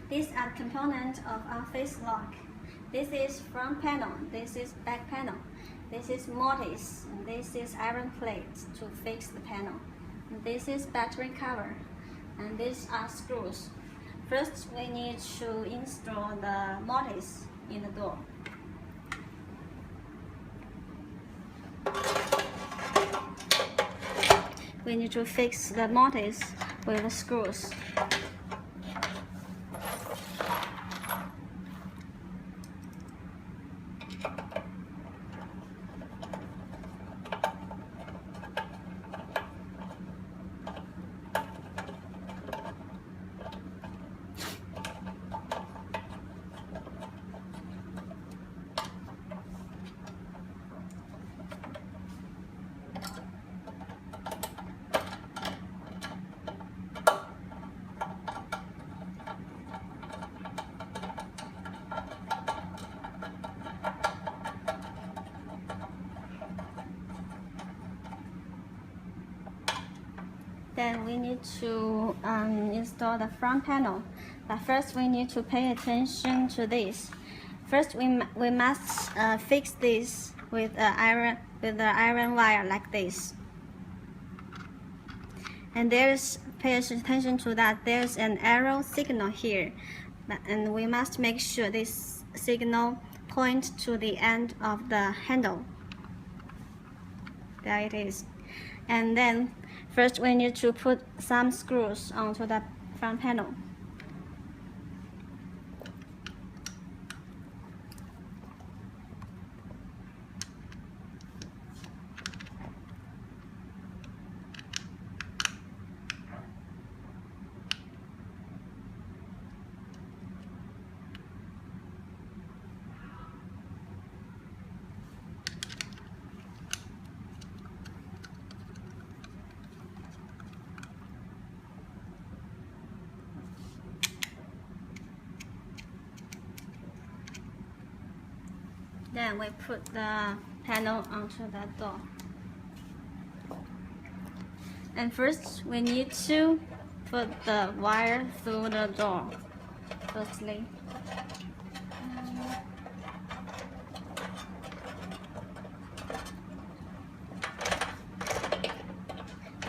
These are components of our face lock. This is front panel, this is back panel, this is mortise, and this is iron plate to fix the panel. And this is battery cover, and these are screws. First, we need to install the mortise in the door. We need to fix the mortise with the screws. Then we need to install the front panel. But first we need to pay attention to this. First we must fix this with the iron wire like this. And pay attention to that. There's an arrow signal here, and we must make sure this signal points to the end of the handle. There it is. And then first we need to put some screws onto the front panel. Then we put the panel onto the door. And first we need to put the wire through the door. Firstly.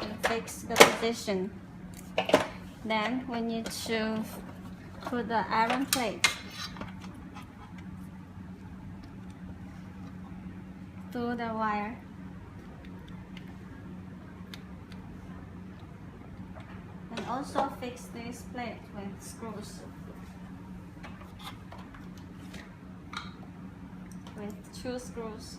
And fix the position. Then we need to put the iron plate through the wire. And also fix this plate with screws. With 2 screws.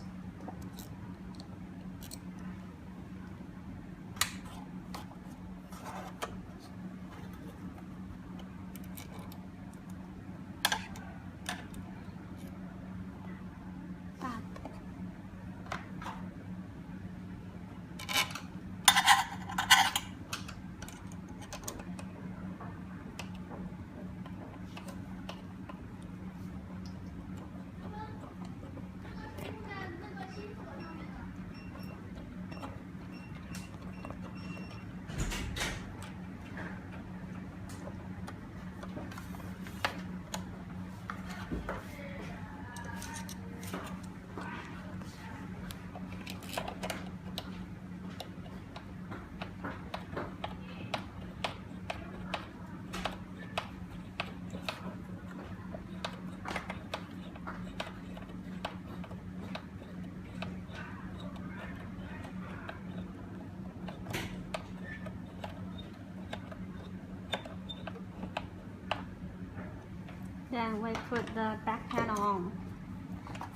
Then we put the back panel on.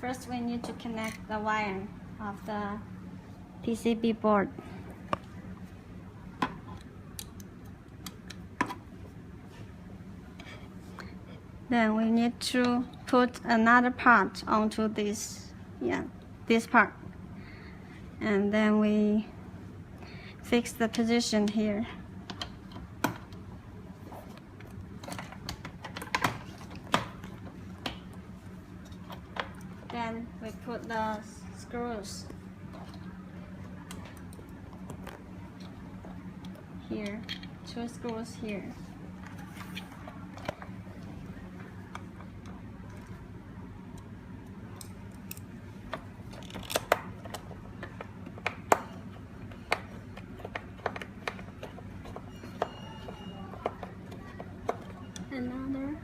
First we need to connect the wire of the PCB board. Then we need to put another part onto this, this part. And then we fix the position here. Then we put the screws here, 2 screws here. another.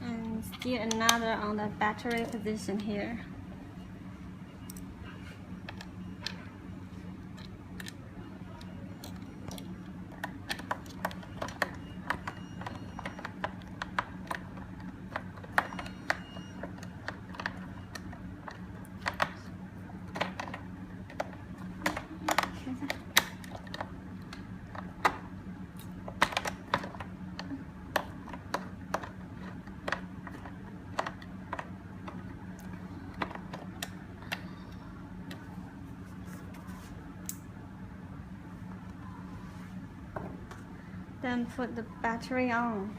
And still another on the battery position here. Then put the battery on.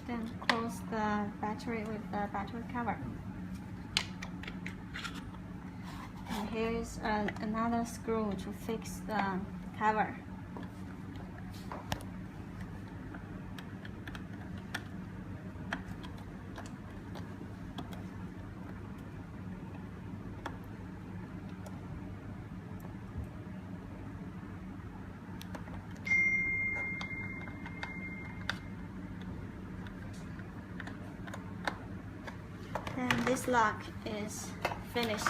Then close the battery with the battery cover. And here is another screw to fix the cover. Then this lock is finished.